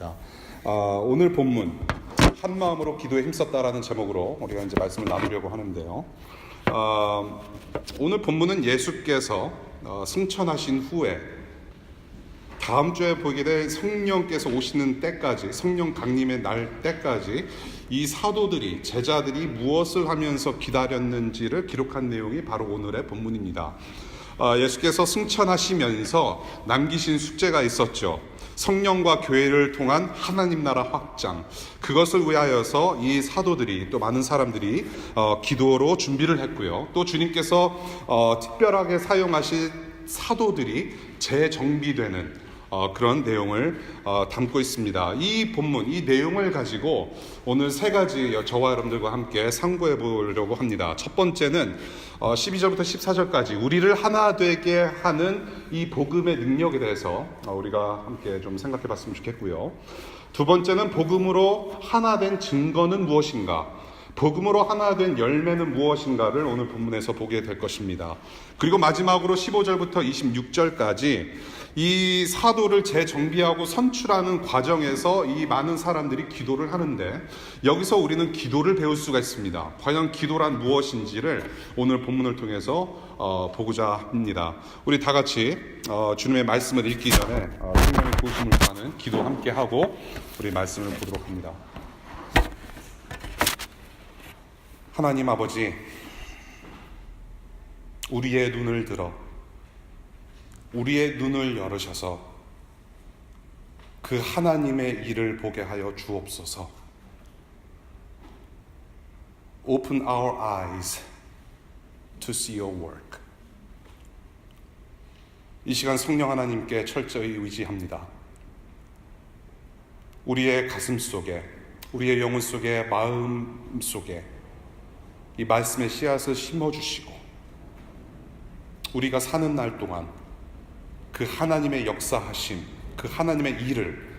하겠습니다. 오늘 본문 한 마음으로 기도에 힘썼다라는 제목으로 우리가 이제 말씀을 나누려고 하는데요. 오늘 본문은 예수께서 승천하신 후에 다음 주에 보게 될 성령께서 오시는 때까지, 성령 강림의 날 때까지 이 사도들이, 제자들이 무엇을 하면서 기다렸는지를 기록한 내용이 바로 오늘의 본문입니다. 예수께서 승천하시면서 남기신 숙제가 있었죠. 성령과 교회를 통한 하나님 나라 확장, 그것을 위하여서 이 사도들이, 또 많은 사람들이 기도로 준비를 했고요. 또 주님께서 특별하게 사용하신 사도들이 재정비되는 그런 내용을 담고 있습니다. 이 본문, 이 내용을 가지고 오늘 세 가지 저와 여러분들과 함께 상고해 보려고 합니다. 첫 번째는 12절부터 14절까지 우리를 하나 되게 하는 이 복음의 능력에 대해서 우리가 함께 좀 생각해 봤으면 좋겠고요. 두 번째는 복음으로 하나 된 증거는 무엇인가, 복음으로 하나 된 열매는 무엇인가를 오늘 본문에서 보게 될 것입니다. 그리고 마지막으로 15절부터 26절까지 이 사도를 재정비하고 선출하는 과정에서 이 많은 사람들이 기도를 하는데, 여기서 우리는 기도를 배울 수가 있습니다. 과연 기도란 무엇인지를 오늘 본문을 통해서 보고자 합니다. 우리 다 같이 주님의 말씀을 읽기 전에 성령의 도우심을 구하는 기도 함께 하고 우리 말씀을 보도록 합니다. 하나님 아버지, 우리의 눈을 들어 우리의 눈을 열으셔서 그 하나님의 일을 보게 하여 주옵소서. Open our eyes to see your work. 이 시간 성령 하나님께 철저히 의지합니다. 우리의 가슴 속에, 우리의 영혼 속에, 마음 속에 이 말씀의 씨앗을 심어주시고, 우리가 사는 날 동안 그 하나님의 역사하심, 그 하나님의 일을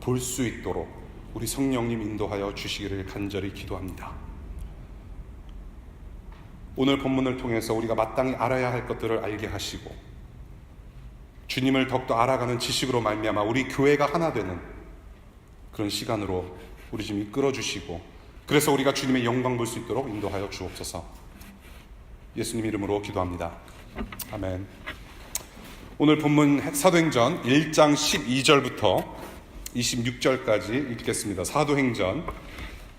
볼 수 있도록 우리 성령님 인도하여 주시기를 간절히 기도합니다. 오늘 본문을 통해서 우리가 마땅히 알아야 할 것들을 알게 하시고, 주님을 더욱더 알아가는 지식으로 말미암아 우리 교회가 하나 되는 그런 시간으로 우리 좀 이끌어 주시고, 그래서 우리가 주님의 영광 볼 수 있도록 인도하여 주옵소서. 예수님 이름으로 기도합니다. 아멘. 오늘 본문 사도행전 1장 12절부터 26절까지 읽겠습니다. 사도행전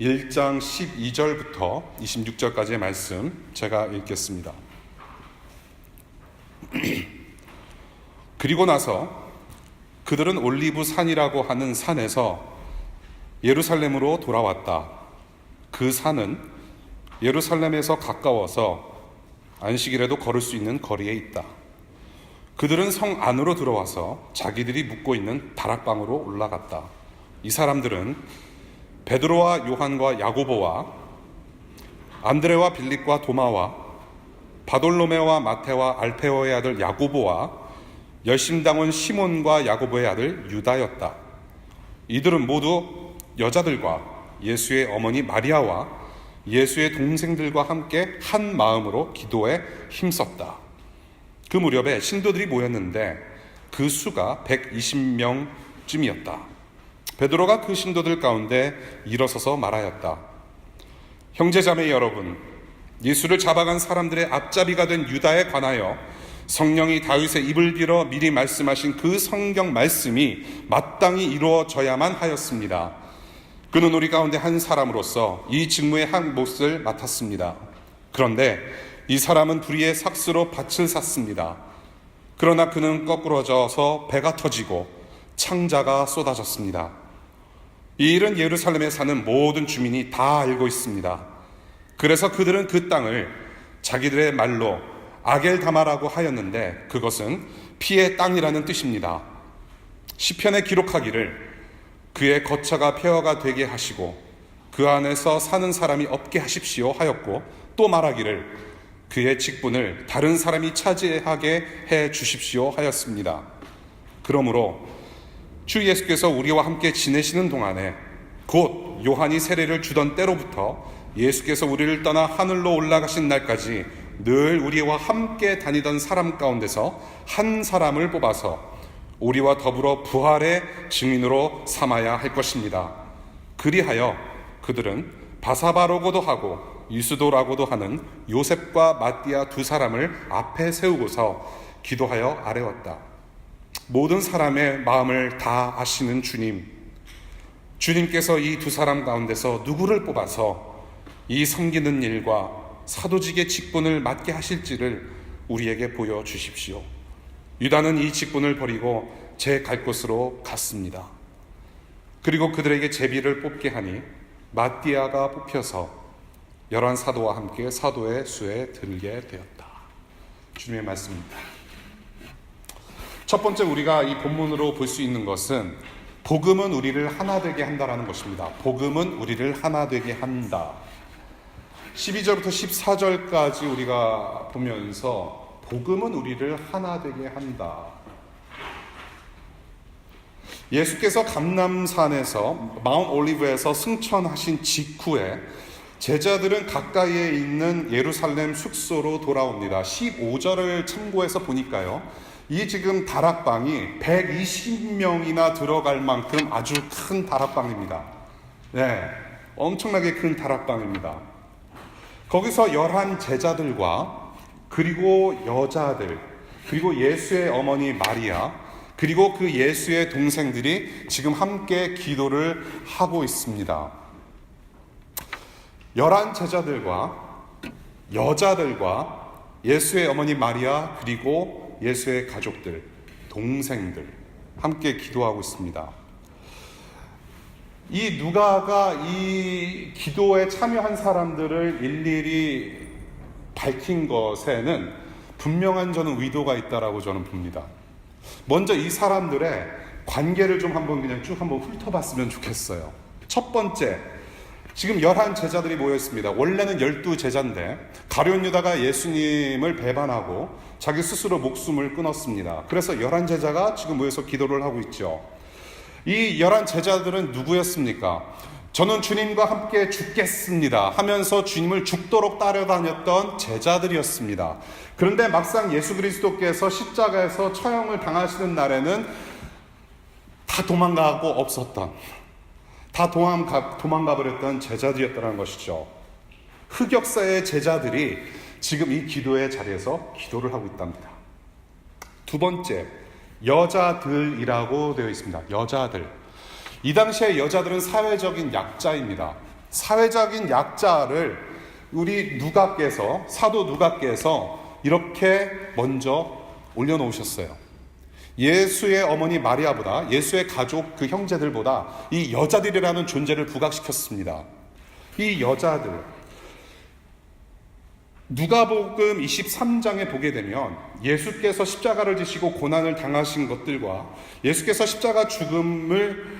1장 12절부터 26절까지의 말씀 제가 읽겠습니다. 그리고 나서 그들은 올리브 산이라고 하는 산에서 예루살렘으로 돌아왔다. 그 산은 예루살렘에서 가까워서 안식일에도 걸을 수 있는 거리에 있다. 그들은 성 안으로 들어와서 자기들이 묵고 있는 다락방으로 올라갔다. 이 사람들은 베드로와 요한과 야고보와 안드레와 빌립과 도마와 바돌로메와 마테와 알페오의 아들 야고보와 열심당원 시몬과 야고보의 아들 유다였다. 이들은 모두 여자들과 예수의 어머니 마리아와 예수의 동생들과 함께 한 마음으로 기도에 힘썼다. 그 무렵에 신도들이 모였는데 그 수가 120명쯤이었다. 베드로가 그 신도들 가운데 일어서서 말하였다. 형제자매 여러분, 예수를 잡아간 사람들의 앞잡이가 된 유다에 관하여 성령이 다윗의 입을 빌어 미리 말씀하신 그 성경 말씀이 마땅히 이루어져야만 하였습니다. 그는 우리 가운데 한 사람으로서 이 직무의 한 몫을 맡았습니다. 그런데 이 사람은 불의의 삭스로 밭을 샀습니다. 그러나 그는 거꾸러져서 배가 터지고 창자가 쏟아졌습니다. 이 일은 예루살렘에 사는 모든 주민이 다 알고 있습니다. 그래서 그들은 그 땅을 자기들의 말로 아겔다마라고 하였는데 그것은 피의 땅이라는 뜻입니다. 시편에 기록하기를 그의 거처가 폐허가 되게 하시고 그 안에서 사는 사람이 없게 하십시오 하였고, 또 말하기를 그의 직분을 다른 사람이 차지하게 해 주십시오 하였습니다. 그러므로 주 예수께서 우리와 함께 지내시는 동안에, 곧 요한이 세례를 주던 때로부터 예수께서 우리를 떠나 하늘로 올라가신 날까지 늘 우리와 함께 다니던 사람 가운데서 한 사람을 뽑아서 우리와 더불어 부활의 증인으로 삼아야 할 것입니다. 그리하여 그들은 바사바라고도 하고 유스도라고도 하는 요셉과 마띠아 두 사람을 앞에 세우고서 기도하여 아뢰었다. 모든 사람의 마음을 다 아시는 주님께서 이 두 사람 가운데서 누구를 뽑아서 이 섬기는 일과 사도직의 직분을 맡게 하실지를 우리에게 보여주십시오. 유다는 이 직분을 버리고 제 갈 곳으로 갔습니다. 그리고 그들에게 제비를 뽑게 하니 마띠아가 뽑혀서 11 사도와 함께 사도의 수에 들게 되었다. 주님의 말씀입니다. 첫 번째 우리가 이 본문으로 볼 수 있는 것은 복음은 우리를 하나 되게 한다라는 것입니다. 복음은 우리를 하나 되게 한다. 12절부터 14절까지 우리가 보면서 복음은 우리를 하나 되게 한다. 예수께서 감람산에서 마운트 올리브에서 승천하신 직후에 제자들은 가까이에 있는 예루살렘 숙소로 돌아옵니다. 15절을 참고해서 보니까요, 이 지금 다락방이 120명이나 들어갈 만큼 아주 큰 다락방입니다. 네, 엄청나게 큰 다락방입니다. 거기서 11 제자들과 그리고 여자들, 그리고 예수의 어머니 마리아, 그리고 그 예수의 동생들이 지금 함께 기도를 하고 있습니다. 11 제자들과 여자들과 예수의 어머니 마리아, 그리고 예수의 가족들, 동생들 함께 기도하고 있습니다. 이 누가가 이 기도에 참여한 사람들을 일일이 밝힌 것에는 분명한 저는 의도가 있다라고 저는 봅니다. 먼저 이 사람들의 관계를 좀 한번 그냥 쭉 한번 훑어봤으면 좋겠어요. 첫 번째, 지금 11 제자들이 모였습니다. 원래는 12 제자인데 가룟 유다가 예수님을 배반하고 자기 스스로 목숨을 끊었습니다. 그래서 11 제자가 지금 모여서 기도를 하고 있죠. 이 11 제자들은 누구였습니까? 저는 주님과 함께 죽겠습니다 하면서 주님을 죽도록 따라다녔던 제자들이었습니다. 그런데 막상 예수 그리스도께서 십자가에서 처형을 당하시는 날에는 다 도망가고 없었던, 다 도망가 버렸던 제자들이었다는 것이죠. 흑역사의 제자들이 지금 이 기도의 자리에서 기도를 하고 있답니다. 두 번째, 여자들이라고 되어 있습니다. 여자들. 이 당시에 여자들은 사회적인 약자입니다. 사회적인 약자를 우리 누가께서, 사도 누가께서 이렇게 먼저 올려놓으셨어요. 예수의 어머니 마리아보다, 예수의 가족 그 형제들보다 이 여자들이라는 존재를 부각시켰습니다. 이 여자들, 누가복음 23장에 보게 되면 예수께서 십자가를 지시고 고난을 당하신 것들과 예수께서 십자가 죽음을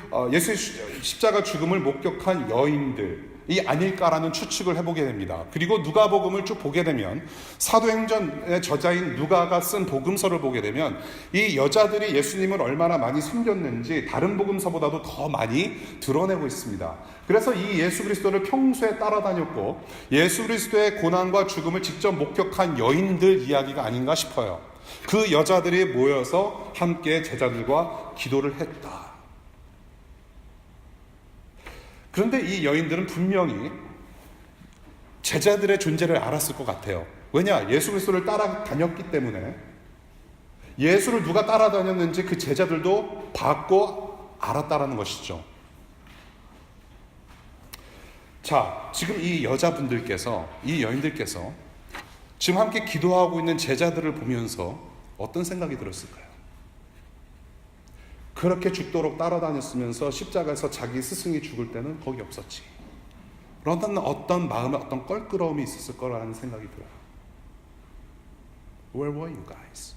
목격한 여인들이 아닐까라는 추측을 해보게 됩니다. 그리고 누가복음을 쭉 보게 되면 사도행전의 저자인 누가가 쓴 복음서를 보게 되면 이 여자들이 예수님을 얼마나 많이 섬겼는지 다른 복음서보다도 더 많이 드러내고 있습니다. 그래서 이 예수 그리스도를 평소에 따라다녔고 예수 그리스도의 고난과 죽음을 직접 목격한 여인들 이야기가 아닌가 싶어요. 그 여자들이 모여서 함께 제자들과 기도를 했다. 그런데 이 여인들은 분명히 제자들의 존재를 알았을 것 같아요. 왜냐? 예수 그리스도를 따라다녔기 때문에. 예수를 누가 따라다녔는지 그 제자들도 봤고 알았다라는 것이죠. 자, 지금 이 여자분들께서, 이 여인들께서 지금 함께 기도하고 있는 제자들을 보면서 어떤 생각이 들었을까요? 그렇게 죽도록 따라다녔으면서 십자가에서 자기 스승이 죽을 때는 거기 없었지. 그런 어떤 마음에 어떤 껄끄러움이 있었을 거라는 생각이 들어요. Where were you guys?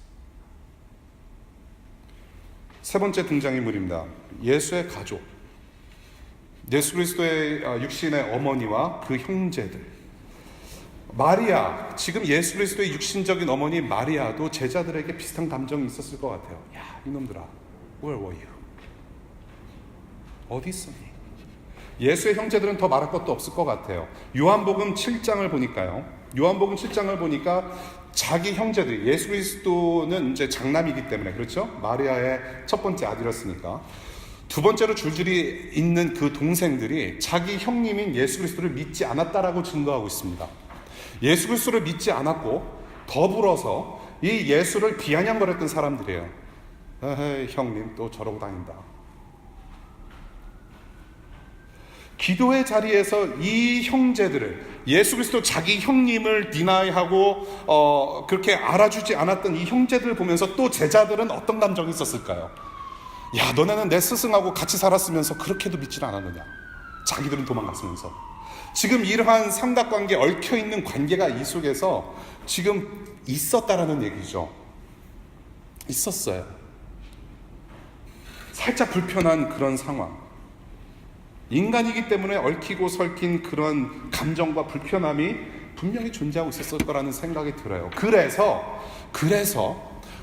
세 번째 등장인물입니다. 예수의 가족. 예수 그리스도의 육신의 어머니와 그 형제들. 마리아, 지금 예수 그리스도의 육신적인 어머니 마리아도 제자들에게 비슷한 감정이 있었을 것 같아요. 야, 이놈들아, where were you? 어디 있었니? 예수의 형제들은 더 말할 것도 없을 것 같아요. 요한복음 7장을 보니까요. 요한복음 7장을 보니까 자기 형제들이, 예수 그리스도는 이제 장남이기 때문에, 그렇죠? 마리아의 첫 번째 아들이었으니까. 두 번째로 줄줄이 있는 그 동생들이 자기 형님인 예수 그리스도를 믿지 않았다라고 증거하고 있습니다. 예수 그리스도를 믿지 않았고 더불어서 이 예수를 비아냥거렸던 사람들이에요. 에헤이, 형님 또 저러고 다닌다. 기도의 자리에서 이 형제들을, 예수 그리스도 자기 형님을 디나이하고 그렇게 알아주지 않았던 이 형제들을 보면서 또 제자들은 어떤 감정이 있었을까요? 야, 너네는 내 스승하고 같이 살았으면서 그렇게도 믿질 않았느냐. 자기들은 도망갔으면서. 지금 이러한 삼각관계, 얽혀있는 관계가 이 속에서 지금 있었다라는 얘기죠. 있었어요. 살짝 불편한 그런 상황. 인간이기 때문에 얽히고 설킨 그런 감정과 불편함이 분명히 존재하고 있었을 거라는 생각이 들어요. 그래서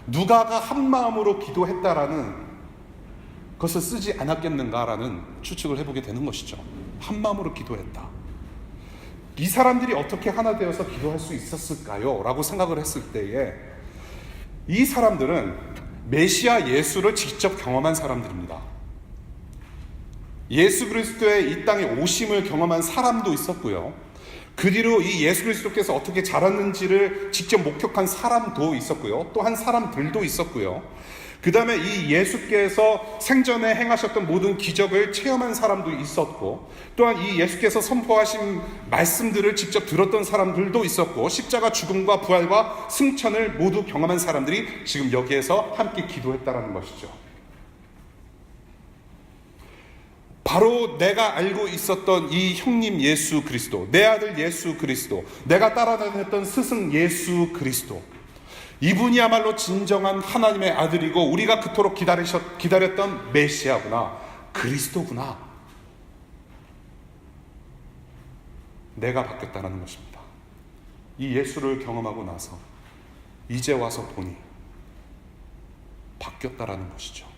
누가가 한 마음으로 기도했다라는 그것을 쓰지 않았겠는가라는 추측을 해보게 되는 것이죠. 한 마음으로 기도했다. 이 사람들이 어떻게 하나 되어서 기도할 수 있었을까요? 라고 생각을 했을 때에 이 사람들은 메시아 예수를 직접 경험한 사람들입니다. 예수 그리스도의 이 땅에 오심을 경험한 사람도 있었고요. 그 뒤로 이 예수 그리스도께서 어떻게 자랐는지를 직접 목격한 사람도 있었고요. 또한 사람들도 있었고요. 그 다음에 이 예수께서 생전에 행하셨던 모든 기적을 체험한 사람도 있었고, 또한 이 예수께서 선포하신 말씀들을 직접 들었던 사람들도 있었고, 십자가 죽음과 부활과 승천을 모두 경험한 사람들이 지금 여기에서 함께 기도했다라는 것이죠. 바로 내가 알고 있었던 이 형님 예수 그리스도, 내 아들 예수 그리스도, 내가 따라다녔던 스승 예수 그리스도, 이분이야말로 진정한 하나님의 아들이고 우리가 그토록 기다렸던 메시아구나, 그리스도구나. 내가 바뀌었다는 것입니다. 이 예수를 경험하고 나서 이제 와서 보니 바뀌었다라는 것이죠.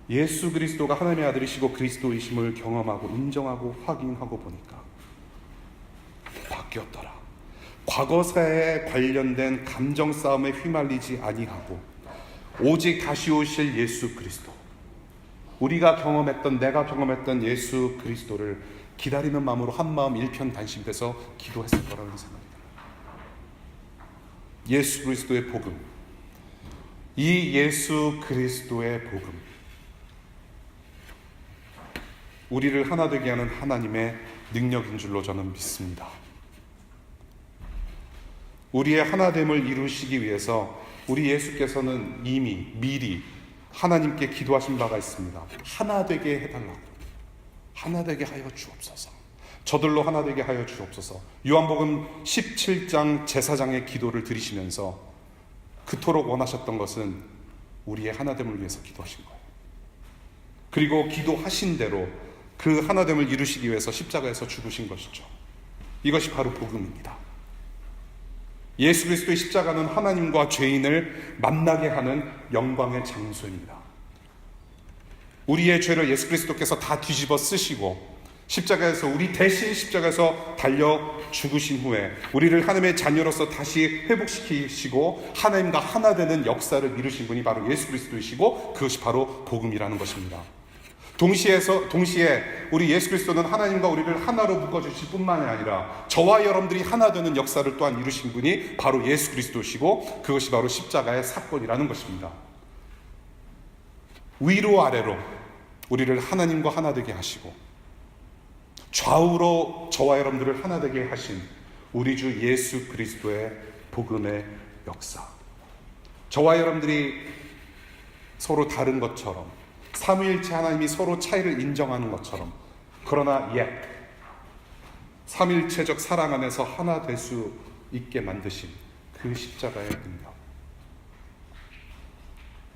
예수 그리스도가 하나님의 아들이시고 그리스도이심을 경험하고 인정하고 확인하고 보니까 바뀌었더라. 과거사에 관련된 감정 싸움에 휘말리지 아니하고 오직 다시 오실 예수 그리스도, 우리가 경험했던, 내가 경험했던 예수 그리스도를 기다리는 마음으로 한 마음 일편단심돼서 기도했을 거라는 생각이 들어요. 예수 그리스도의 복음, 이 예수 그리스도의 복음, 우리를 하나 되게 하는 하나님의 능력인 줄로 저는 믿습니다. 우리의 하나됨을 이루시기 위해서 우리 예수께서는 이미 미리 하나님께 기도하신 바가 있습니다. 하나 되게 해달라고, 하나 되게 하여 주옵소서, 저들로 하나 되게 하여 주옵소서. 요한복음 17장 제사장의 기도를 드리시면서 그토록 원하셨던 것은 우리의 하나됨을 위해서 기도하신 거예요. 그리고 기도하신 대로 그 하나됨을 이루시기 위해서 십자가에서 죽으신 것이죠. 이것이 바로 복음입니다. 예수 그리스도의 십자가는 하나님과 죄인을 만나게 하는 영광의 장소입니다. 우리의 죄를 예수 그리스도께서 다 뒤집어 쓰시고 십자가에서, 우리 대신 십자가에서 달려 죽으신 후에 우리를 하나님의 자녀로서 다시 회복시키시고 하나님과 하나 되는 역사를 이루신 분이 바로 예수 그리스도이시고, 그것이 바로 복음이라는 것입니다. 동시에 우리 예수 그리스도는 하나님과 우리를 하나로 묶어주실 뿐만이 아니라 저와 여러분들이 하나 되는 역사를 또한 이루신 분이 바로 예수 그리스도시고, 그것이 바로 십자가의 사건이라는 것입니다. 위로 아래로 우리를 하나님과 하나 되게 하시고 좌우로 저와 여러분들을 하나 되게 하신 우리 주 예수 그리스도의 복음의 역사, 저와 여러분들이 서로 다른 것처럼, 삼위일체 하나님이 서로 차이를 인정하는 것처럼, 그러나 삼위일체적 사랑 안에서 하나 될 수 있게 만드신 그 십자가의 능력,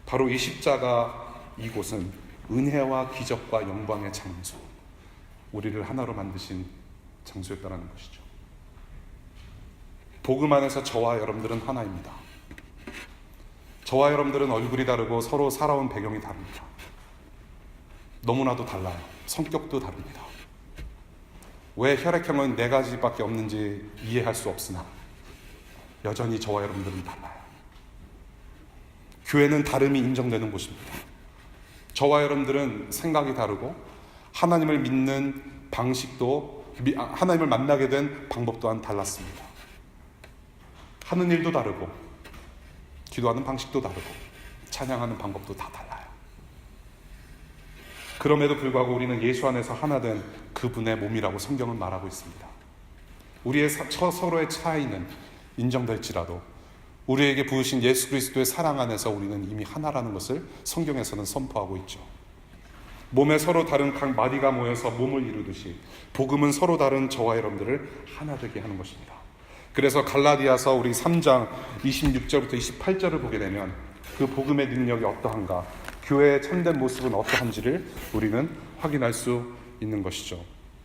바로 이 십자가, 이곳은 은혜와 기적과 영광의 장소, 우리를 하나로 만드신 장소였다는 것이죠. 복음 안에서 저와 여러분들은 하나입니다. 저와 여러분들은 얼굴이 다르고 서로 살아온 배경이 다릅니다. 너무나도 달라요. 성격도 다릅니다. 왜 혈액형은 4가지밖에 없는지 이해할 수 없으나 여전히 저와 여러분들은 달라요. 교회는 다름이 인정되는 곳입니다. 저와 여러분들은 생각이 다르고 하나님을 믿는 방식도, 하나님을 만나게 된 방법 또한 달랐습니다. 하는 일도 다르고 기도하는 방식도 다르고 찬양하는 방법도 다 달라요. 그럼에도 불구하고 우리는 예수 안에서 하나 된 그분의 몸이라고 성경은 말하고 있습니다. 우리의 서로의 차이는 인정될지라도 우리에게 부으신 예수 그리스도의 사랑 안에서 우리는 이미 하나라는 것을 성경에서는 선포하고 있죠. 몸에 서로 다른 각 마디가 모여서 몸을 이루듯이 복음은 서로 다른 저와 여러분들을 하나 되게 하는 것입니다. 그래서 갈라디아서 우리 3장 26절부터 28절을 보게 되면 그 복음의 능력이 어떠한가, 교회의 참된 모습은 어떠한지를 우리는 확인할 수 있는 것이죠.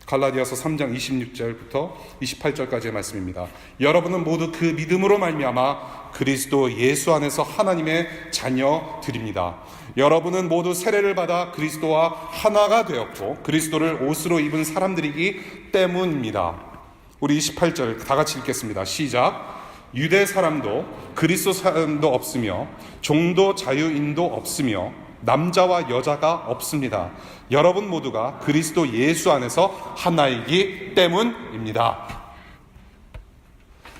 갈라디아서 3장 26절부터 28절까지의 말씀입니다. 여러분은 모두 그 믿음으로 말미암아 그리스도 예수 안에서 하나님의 자녀들입니다. 여러분은 모두 세례를 받아 그리스도와 하나가 되었고 그리스도를 옷으로 입은 사람들이기 때문입니다. 우리 28절 다 같이 읽겠습니다. 시작. 유대 사람도 그리스도 사람도 없으며 종도 자유인도 없으며 남자와 여자가 없습니다. 여러분 모두가 그리스도 예수 안에서 하나이기 때문입니다.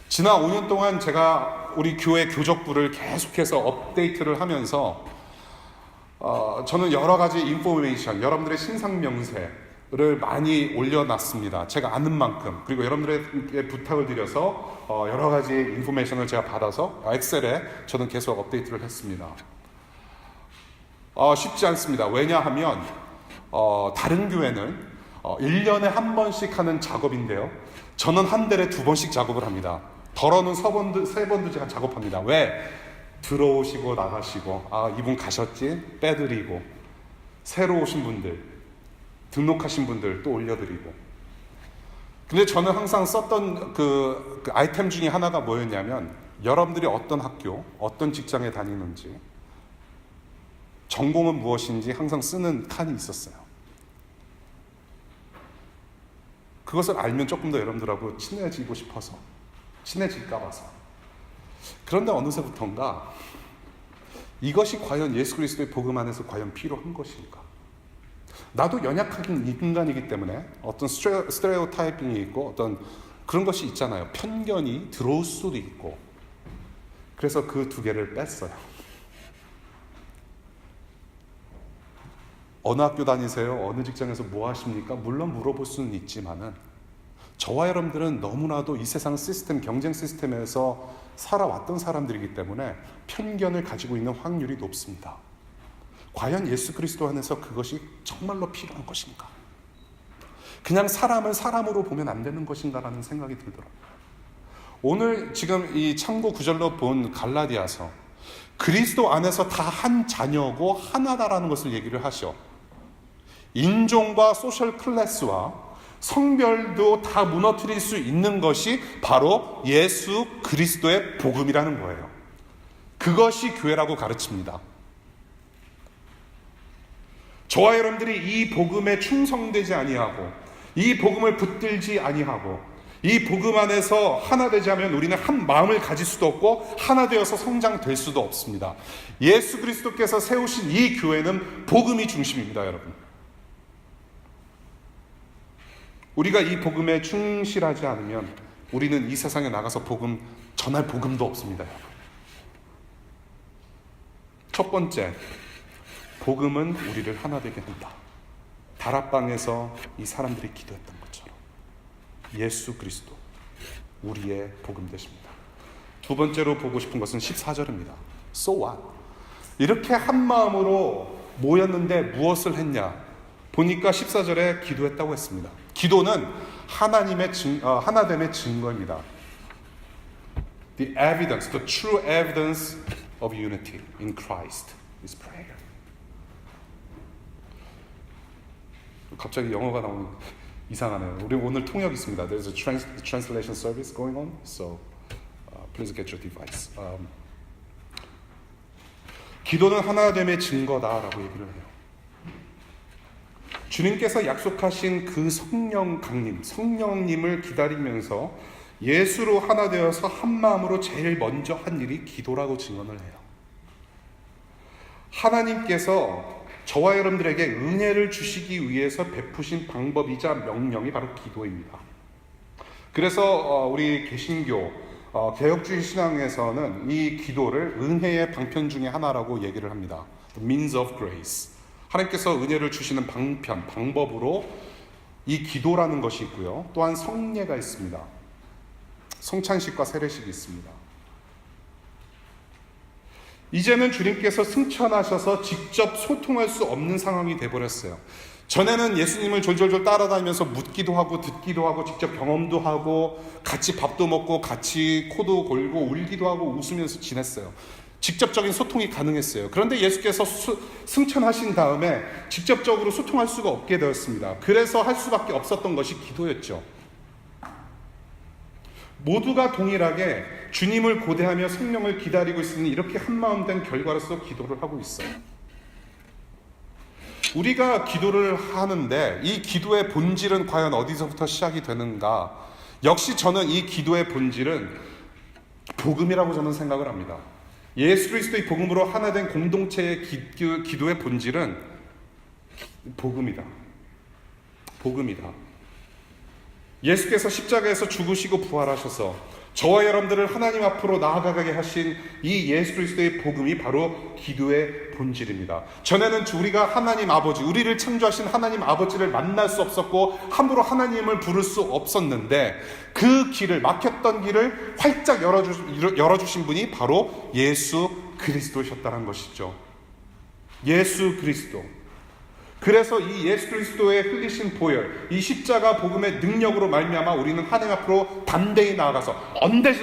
지난 5년 동안 제가 우리 교회 교적부를 계속해서 업데이트를 하면서 저는 여러 가지 인포메이션, 여러분들의 신상명세를 많이 올려놨습니다. 제가 아는 만큼. 그리고 여러분들에게 부탁을 드려서 여러 가지 인포메이션을 제가 받아서 엑셀에 저는 계속 업데이트를 했습니다. 쉽지 않습니다. 왜냐하면 다른 교회는 1년에 한 번씩 하는 작업인데요, 저는 한 달에 2번씩 작업을 합니다. 덜어는 3번도 제가 작업합니다. 왜? 들어오시고 나가시고, 이분 가셨지? 빼드리고, 새로 오신 분들, 등록하신 분들 또 올려드리고. 근데 저는 항상 썼던 그 아이템 중에 하나가 뭐였냐면, 여러분들이 어떤 학교, 어떤 직장에 다니는지, 전공은 무엇인지 항상 쓰는 칸이 있었어요. 그것을 알면 조금 더 여러분들하고 친해지고 싶어서, 친해질까 봐서. 그런데 어느새부턴가 이것이 과연 예수 그리스도의 복음 안에서 과연 필요한 것인가? 나도 연약한 인간이기 때문에 어떤 스테레오타이핑이 있고 어떤 그런 것이 있잖아요. 편견이 들어올 수도 있고. 그래서 그 2개를 뺐어요. 어느 학교 다니세요? 어느 직장에서 뭐 하십니까? 물론 물어볼 수는 있지만은 저와 여러분들은 너무나도 이 세상 시스템, 경쟁 시스템에서 살아왔던 사람들이기 때문에 편견을 가지고 있는 확률이 높습니다. 과연 예수 그리스도 안에서 그것이 정말로 필요한 것인가? 그냥 사람을 사람으로 보면 안 되는 것인가라는 생각이 들더라고요. 오늘 지금 이 참고 구절로 본 갈라디아서, 그리스도 안에서 다 한 자녀고 하나다라는 것을 얘기를 하셔. 인종과 소셜 클래스와 성별도 다 무너뜨릴 수 있는 것이 바로 예수 그리스도의 복음이라는 거예요. 그것이 교회라고 가르칩니다. 저와 여러분들이 이 복음에 충성되지 아니하고, 이 복음을 붙들지 아니하고, 이 복음 안에서 하나 되지 않으면 우리는 한 마음을 가질 수도 없고 하나 되어서 성장될 수도 없습니다. 예수 그리스도께서 세우신 이 교회는 복음이 중심입니다, 여러분. 우리가 이 복음에 충실하지 않으면 우리는 이 세상에 나가서 복음 전할 복음도 없습니다, 여러분. 첫 번째, 복음은 우리를 하나 되게 한다. 다락방에서 이 사람들이 기도했던 것처럼 예수 그리스도 우리의 복음 되십니다. 2번째로 보고 싶은 것은 14절입니다. So what? 이렇게 한 마음으로 모였는데 무엇을 했냐? 보니까 14절에 기도했다고 했습니다. 기도는 하나님의 하나됨의 증거입니다. The evidence, the true evidence of unity in Christ is prayer. 갑자기 영어가 나오는 이상하네요. 우리 오늘 통역 있습니다. There's a translation service going on, so please get your device. 기도는 하나됨의 증거다라고 얘기를 해요. 주님께서 약속하신 그 성령 강림, 성령님을 기다리면서 예수로 하나 되어서 한 마음으로 제일 먼저 한 일이 기도라고 증언을 해요. 하나님께서 저와 여러분들에게 은혜를 주시기 위해서 베푸신 방법이자 명령이 바로 기도입니다. 그래서 우리 개신교 개혁주의 신앙에서는 이 기도를 은혜의 방편 중에 하나라고 얘기를 합니다. The means of grace. 하나님께서 은혜를 주시는 방편, 방법으로 이 기도라는 것이 있고요. 또한 성례가 있습니다. 성찬식과 세례식이 있습니다. 이제는 주님께서 승천하셔서 직접 소통할 수 없는 상황이 되어버렸어요. 전에는 예수님을 졸졸졸 따라다니면서 묻기도 하고 듣기도 하고 직접 경험도 하고 같이 밥도 먹고 같이 코도 골고 울기도 하고 웃으면서 지냈어요. 직접적인 소통이 가능했어요. 그런데 예수께서 승천하신 다음에 직접적으로 소통할 수가 없게 되었습니다. 그래서 할 수밖에 없었던 것이 기도였죠. 모두가 동일하게 주님을 고대하며 성령을 기다리고 있으니 이렇게 한마음 된 결과로서 기도를 하고 있어요. 우리가 기도를 하는데 이 기도의 본질은 과연 어디서부터 시작이 되는가? 역시 저는 이 기도의 본질은 복음이라고 저는 생각을 합니다. 예수 그리스도의 복음으로 하나 된 공동체의 기도의 본질은 복음이다. 복음이다. 예수께서 십자가에서 죽으시고 부활하셔서 저와 여러분들을 하나님 앞으로 나아가게 하신 이 예수 그리스도의 복음이 바로 기도의 본질입니다. 전에는 우리가 하나님 아버지, 우리를 창조하신 하나님 아버지를 만날 수 없었고 함부로 하나님을 부를 수 없었는데 그 길을, 막혔던 길을 활짝 열어주신 분이 바로 예수 그리스도셨다는 것이죠. 예수 그리스도. 그래서 이 예수 그리스도의 흘리신 보혈, 이 십자가 복음의 능력으로 말미암아 우리는 하나님 앞으로 담대히 나아가서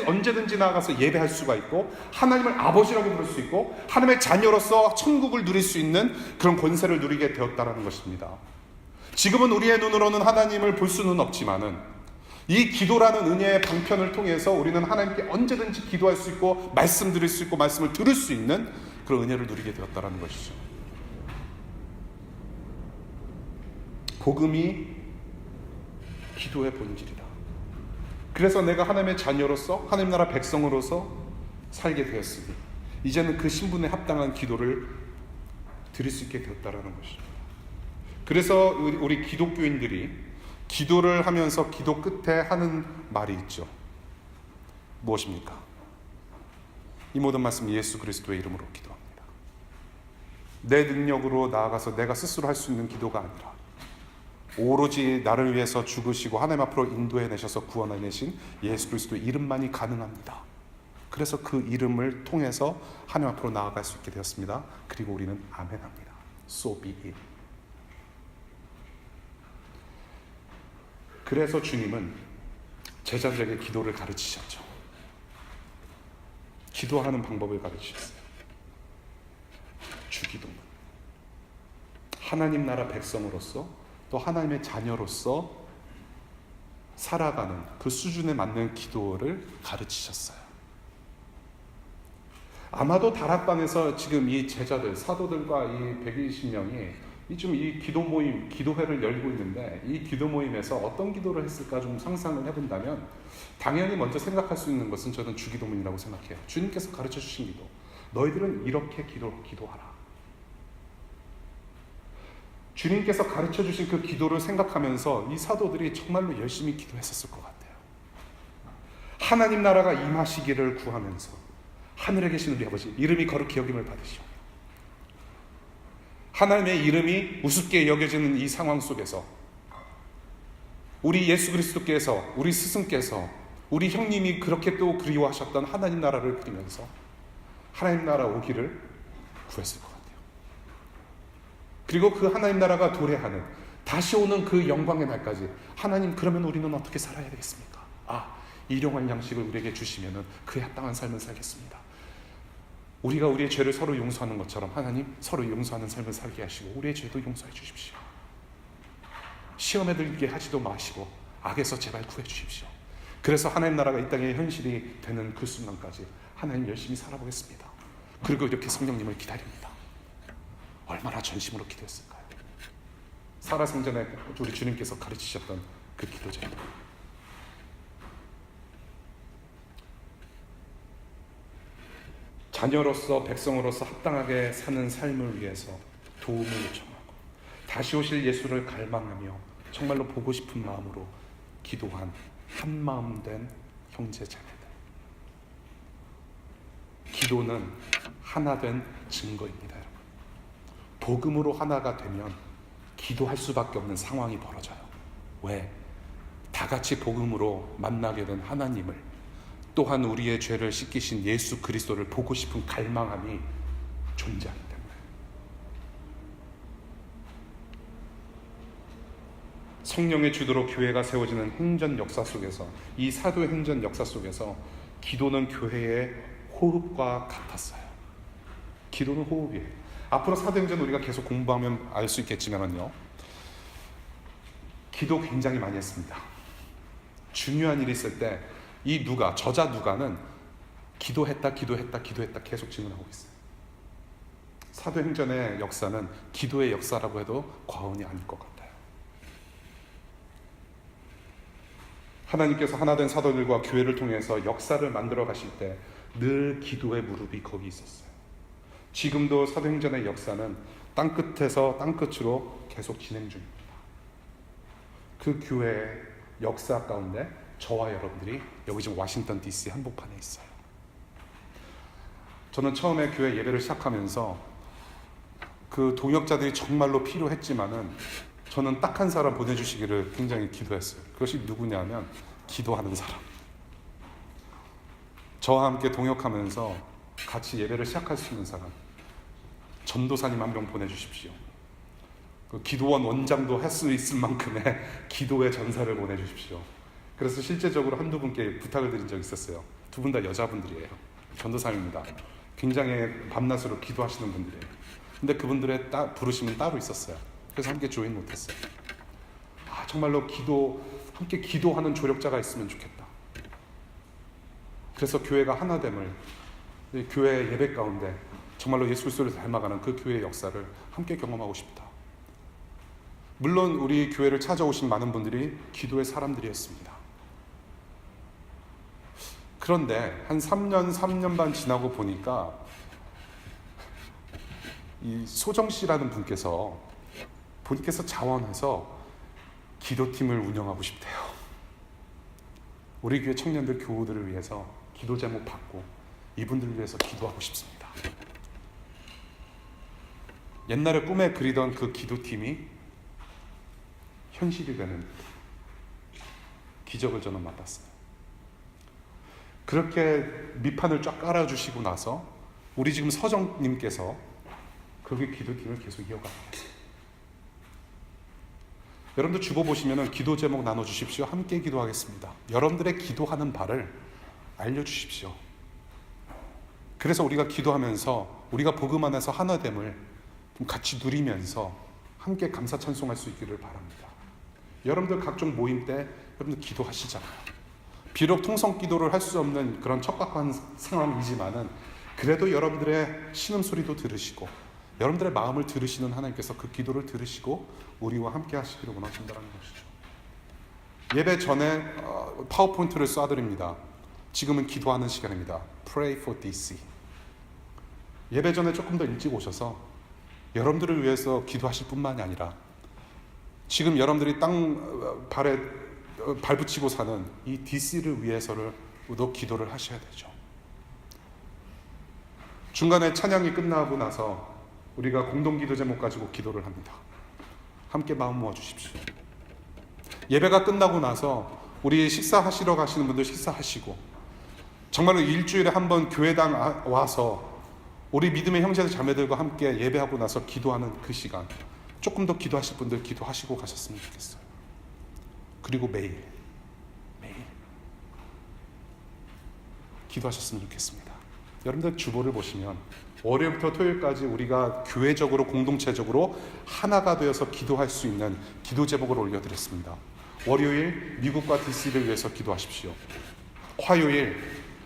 언제든지 나아가서 예배할 수가 있고 하나님을 아버지라고 부를 수 있고 하나님의 자녀로서 천국을 누릴 수 있는 그런 권세를 누리게 되었다는 것입니다. 지금은 우리의 눈으로는 하나님을 볼 수는 없지만은 이 기도라는 은혜의 방편을 통해서 우리는 하나님께 언제든지 기도할 수 있고 말씀 드릴 수 있고 말씀을 들을 수 있는 그런 은혜를 누리게 되었다는 것이죠. 복음이 기도의 본질이다. 그래서 내가 하나님의 자녀로서 하나님 나라 백성으로서 살게 되었으니 이제는 그 신분에 합당한 기도를 드릴 수 있게 되었다는 것입니다. 그래서 우리 기독교인들이 기도를 하면서 기도 끝에 하는 말이 있죠. 무엇입니까? 이 모든 말씀 예수 그리스도의 이름으로 기도합니다. 내 능력으로 나아가서 내가 스스로 할 수 있는 기도가 아니라 오로지 나를 위해서 죽으시고 하나님 앞으로 인도해내셔서 구원해내신 예수 그리스도의 이름만이 가능합니다. 그래서 그 이름을 통해서 하나님 앞으로 나아갈 수 있게 되었습니다. 그리고 우리는 아멘합니다. So be it. 그래서 주님은 제자들에게 기도를 가르치셨죠. 기도하는 방법을 가르치셨어요. 주기도문. 하나님 나라 백성으로서 또 하나님의 자녀로서 살아가는 그 수준에 맞는 기도를 가르치셨어요. 아마도 다락방에서 지금 이 제자들, 사도들과 이 120명이 이 기도 모임, 기도회를 열고 있는데 이 기도 모임에서 어떤 기도를 했을까 좀 상상을 해본다면 당연히 먼저 생각할 수 있는 것은 저는 주기도문이라고 생각해요. 주님께서 가르쳐 주신 기도. 너희들은 이렇게 기도하라. 주님께서 가르쳐 주신 그 기도를 생각하면서 이 사도들이 정말로 열심히 기도했었을 것 같아요. 하나님 나라가 임하시기를 구하면서 하늘에 계신 우리 아버지 이름이 거룩히 여김을 받으시오. 하나님의 이름이 우습게 여겨지는 이 상황 속에서 우리 예수 그리스도께서, 우리 스승께서, 우리 형님이 그렇게 또 그리워하셨던 하나님 나라를 그리면서 하나님 나라 오기를 구했을 것 같아요. 그리고 그 하나님 나라가 도래하는 다시 오는 그 영광의 날까지 하나님 그러면 우리는 어떻게 살아야 되겠습니까? 일용할 양식을 우리에게 주시면 그에 합당한 삶을 살겠습니다. 우리가 우리의 죄를 서로 용서하는 것처럼 하나님 서로 용서하는 삶을 살게 하시고 우리의 죄도 용서해 주십시오. 시험에 들게 하지도 마시고 악에서 제발 구해 주십시오. 그래서 하나님 나라가 이 땅에 현실이 되는 그 순간까지 하나님 열심히 살아보겠습니다. 그리고 이렇게 성령님을 기다립니다. 얼마나 전심으로 기도했을까요? 살아생전에 우리 주님께서 가르치셨던 그 기도 제목. 자녀로서 백성으로서 합당하게 사는 삶을 위해서 도움을 요청하고 다시 오실 예수를 갈망하며 정말로 보고 싶은 마음으로 기도한 한마음 된 형제자매들. 기도는 하나 된 증거입니다. 여러분. 복음으로 하나가 되면 기도할 수밖에 없는 상황이 벌어져요. 왜? 다 같이 복음으로 만나게 된 하나님을, 또한 우리의 죄를 씻기신 예수 그리스도를 보고 싶은 갈망함이 존재하기 때문에. 성령의 주도로 교회가 세워지는 행전 역사 속에서, 이 사도의 행전 역사 속에서 기도는 교회의 호흡과 같았어요. 기도는 호흡이에요. 앞으로 사도행전 우리가 계속 공부하면 알 수 있겠지만요, 기도 굉장히 많이 했습니다. 중요한 일이 있을 때 이 누가, 저자 누가는 기도했다 계속 질문하고 있어요. 사도행전의 역사는 기도의 역사라고 해도 과언이 아닐 것 같아요. 하나님께서 하나된 사도들과 교회를 통해서 역사를 만들어 가실 때 늘 기도의 무릎이 거기 있었어요. 지금도 사도행전의 역사는 땅끝에서 땅끝으로 계속 진행 중입니다. 그 교회의 역사 가운데 저와 여러분들이 여기 지금 워싱턴 DC 한복판에 있어요. 저는 처음에 교회 예배를 시작하면서 그 동역자들이 정말로 필요했지만은 저는 딱 한 사람 보내주시기를 굉장히 기도했어요. 그것이 누구냐면 기도하는 사람. 저와 함께 동역하면서 같이 예배를 시작할 수 있는 사람, 전도사님 한 명 보내주십시오. 그 기도원 원장도 할 수 있을 만큼의 기도의 전사를 보내주십시오. 그래서 실제적으로 한두 분께 부탁을 드린 적이 있었어요. 두 분 다 여자분들이에요. 전도사입니다. 굉장히 밤낮으로 기도하시는 분들이에요. 근데 그분들의 부르심은 따로 있었어요. 그래서 함께 조인 못했어요. 정말로 함께 기도하는 조력자가 있으면 좋겠다. 그래서 교회가 하나됨을, 교회 예배 가운데 정말로 예수 그리스도를 닮아가는 그 교회의 역사를 함께 경험하고 싶다. 물론 우리 교회를 찾아오신 많은 분들이 기도의 사람들이었습니다. 그런데 한 3년 반 지나고 보니까 이 소정 씨라는 분께서 자원해서 기도팀을 운영하고 싶대요. 우리 교회 청년들, 교우들을 위해서 기도 제목 받고 이분들을 위해서 기도하고 싶습니다. 옛날에 꿈에 그리던 그 기도팀이 현실이 되는 기적을 저는 맛봤어요. 그렇게 밑판을 쫙 깔아주시고 나서 우리 지금 서정님께서 거기 기도팀을 계속 이어갑니다. 여러분들 주보 보시면 기도 제목 나눠주십시오. 함께 기도하겠습니다. 여러분들의 기도하는 바를 알려주십시오. 그래서 우리가 기도하면서 우리가 복음 안에서 하나됨을 좀 같이 누리면서 함께 감사 찬송할 수 있기를 바랍니다. 여러분들 각종 모임 때 여러분들 기도하시잖아요. 비록 통성 기도를 할 수 없는 그런 척박한 상황이지만은 그래도 여러분들의 신음소리도 들으시고 여러분들의 마음을 들으시는 하나님께서 그 기도를 들으시고 우리와 함께 하시기를 원하신다는 것이죠. 예배 전에 파워포인트를 쏴드립니다. 지금은 기도하는 시간입니다. Pray for DC. 예배 전에 조금 더 일찍 오셔서 여러분들을 위해서 기도하실 뿐만이 아니라 지금 여러분들이 땅 발에 발붙이고 사는 이 DC를 위해서도 기도를 하셔야 되죠. 중간에 찬양이 끝나고 나서 우리가 공동기도 제목 가지고 기도를 합니다. 함께 마음 모아주십시오. 예배가 끝나고 나서 우리 식사하시러 가시는 분들 식사하시고 정말로 일주일에 한 번 교회당 와서 우리 믿음의 형제들 자매들과 함께 예배하고 나서 기도하는 그 시간, 조금 더 기도하실 분들 기도하시고 가셨으면 좋겠어요. 그리고 매일 기도하셨으면 좋겠습니다. 여러분들 주보를 보시면 월요일부터 토요일까지 우리가 교회적으로 공동체적으로 하나가 되어서 기도할 수 있는 기도 제목을 올려드렸습니다. 월요일 미국과 DC를 위해서 기도하십시오. 화요일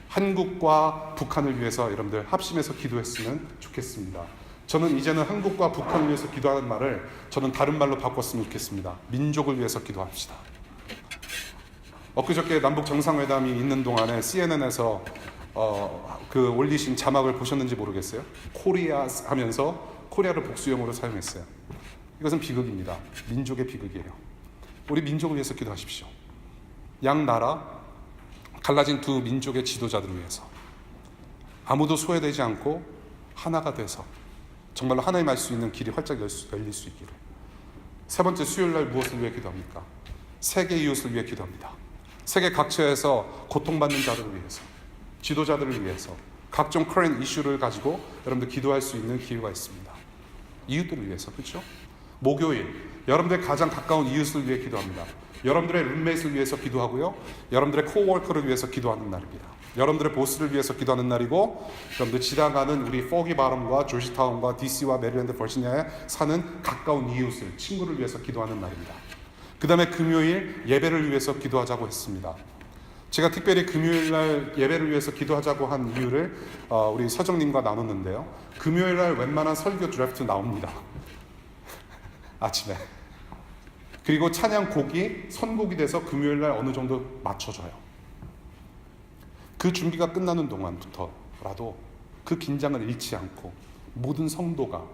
한국과 북한을 위해서 여러분들 합심해서 기도했으면 좋겠습니다. 저는 이제는 한국과 북한을 위해서 기도하는 말을 저는 다른 말로 바꿨으면 좋겠습니다. 민족을 위해서 기도합시다. 엊그저께 남북 정상회담이 있는 동안에 CNN에서 그 올리신 자막을 보셨는지 모르겠어요. 코리아 하면서 코리아를 복수형으로 사용했어요. 이것은 비극입니다. 민족의 비극이에요. 우리 민족을 위해서 기도하십시오. 양 나라 갈라진 두 민족의 지도자들을 위해서 아무도 소외되지 않고 하나가 돼서 정말로 하나님 알 수 있는 길이 활짝 열릴 수 있기를. 세 번째, 수요일날 무엇을 위해 기도합니까? 세계 이웃을 위해 기도합니다. 세계 각처에서 고통받는 자들을 위해서, 지도자들을 위해서 각종 커런트 이슈를 가지고 여러분들 기도할 수 있는 기회가 있습니다. 이웃들을 위해서, 그렇죠? 목요일, 여러분들의 가장 가까운 이웃을 위해 기도합니다. 여러분들의 룸메이트를 위해서 기도하고요. 여러분들의 코워커를 위해서 기도하는 날입니다. 여러분들의 보스를 위해서 기도하는 날이고, 여러분들 지나가는 우리 포기 바럼과 조지타운과 DC와 메릴랜드, 버지니아에 사는 가까운 이웃을, 친구를 위해서 기도하는 날입니다. 그 다음에 금요일 예배를 위해서 기도하자고 했습니다. 제가 특별히 금요일날 예배를 위해서 기도하자고 한 이유를 우리 서정님과 나눴는데요. 금요일날 웬만한 설교 드래프트 나옵니다. 아침에. 그리고 찬양 곡이 선곡이 돼서 금요일날 어느 정도 맞춰져요. 그 준비가 끝나는 동안부터라도 그 긴장을 잃지 않고 모든 성도가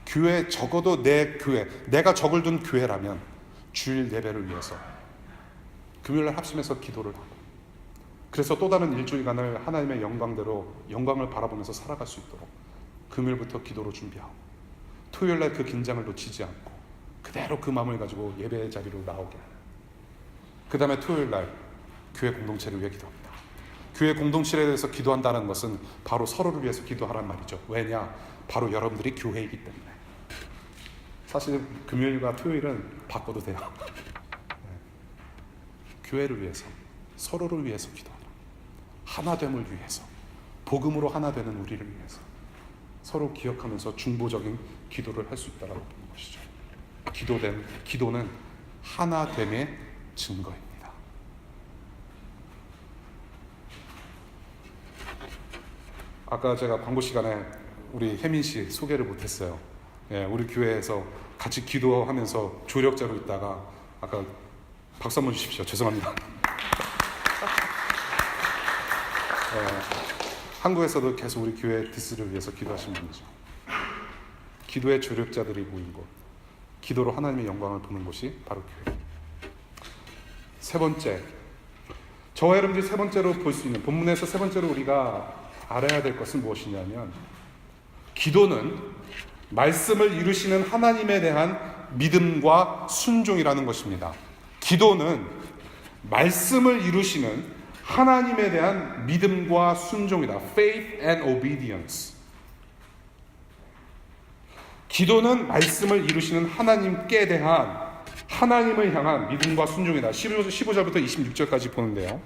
교회, 적어도 내 교회, 내가 적을 둔 교회라면 주일 예배를 위해서 금요일날 합심해서 기도를 하고, 그래서 또 다른 일주일간을 하나님의 영광대로 영광을 바라보면서 살아갈 수 있도록 금요일부터 기도로 준비하고, 토요일날 그 긴장을 놓치지 않고 그대로 그 마음을 가지고 예배 자리로 나오게 하는, 그 다음에 토요일날 교회 공동체를 위해 기도합니다. 교회 공동체에 대해서 기도한다는 것은 바로 서로를 위해서 기도하란 말이죠. 왜냐? 바로 여러분들이 교회이기 때문에. 사실 금요일과 토요일은 바꿔도 돼요. 네. 교회를 위해서, 서로를 위해서 기도하라. 하나됨을 위해서, 복음으로 하나 되는 우리를 위해서 서로 기억하면서 중보적인 기도를 할 수 있다라고 보는 것이죠. 기도는 하나됨의 증거입니다. 아까 제가 광고 시간에 우리 혜민 씨 소개를 못했어요. 예, 우리 교회에서 같이 기도하면서 조력자로 있다가 아까 박수 한번 주십시오. 죄송합니다. 한국에서도 계속 우리 교회 디스를 위해서 기도하신 분이죠. 기도의 조력자들이 모인 곳, 기도로 하나님의 영광을 보는 곳이 바로 교회. 세 번째, 저와 여러분들이 세 번째로 볼 수 있는, 본문에서 세 번째로 우리가 알아야 될 것은 무엇이냐면, 기도는 말씀을 이루시는 하나님에 대한 믿음과 순종이라는 것입니다. 기도는 말씀을 이루시는 하나님에 대한 믿음과 순종이다. Faith and obedience. 기도는 말씀을 이루시는 하나님께 대한, 하나님을 향한 믿음과 순종이다. 15절부터 26절까지 보는데요.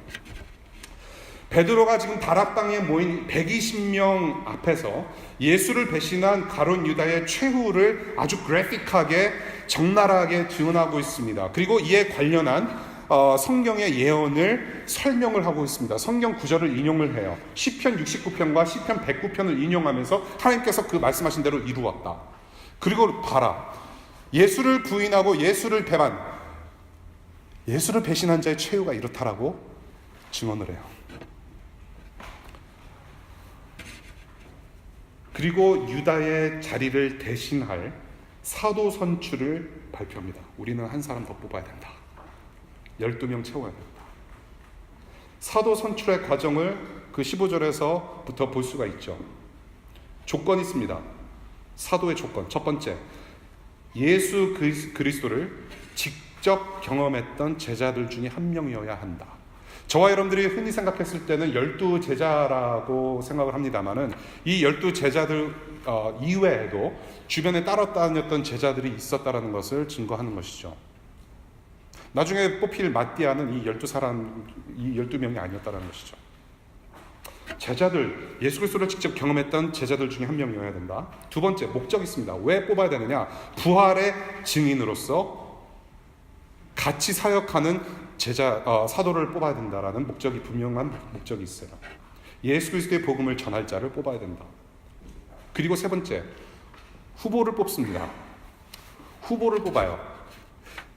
베드로가 지금 다락방에 모인 120명 앞에서 예수를 배신한 가룟 유다의 최후를 아주 그래픽하게 적나라하게 증언하고 있습니다. 그리고 이에 관련한 성경의 예언을 설명을 하고 있습니다. 성경 구절을 인용을 해요. 시편 69편과 시편 109편을 인용하면서 하나님께서 그 말씀하신 대로 이루었다. 그리고 봐라, 예수를 부인하고 예수를 배신한 자의 최후가 이렇다라고 증언을 해요. 그리고 유다의 자리를 대신할 사도 선출을 발표합니다. 우리는 한 사람 더 뽑아야 된다. 12명 채워야 된다. 사도 선출의 과정을 그 15절에서부터 볼 수가 있죠. 조건이 있습니다. 사도의 조건. 첫 번째, 예수 그리스도를 직접 경험했던 제자들 중에 한 명이어야 한다. 저와 여러분들이 흔히 생각했을 때는 12제자라고 생각을 합니다만은 이 12제자들 이외에도 주변에 따라다녔던 제자들이 있었다라는 것을 증거하는 것이죠. 나중에 뽑힐 마띠아는 이 12명이 아니었다라는 것이죠. 제자들, 예수 그리스도를 직접 경험했던 제자들 중에 한 명이어야 된다. 두 번째, 목적이 있습니다. 왜 뽑아야 되느냐? 부활의 증인으로서 같이 사역하는 사도를 뽑아야 된다라는 목적이, 분명한 목적이 있어요. 예수 그리스도의 복음을 전할 자를 뽑아야 된다. 그리고 세 번째, 후보를 뽑습니다. 후보를 뽑아요.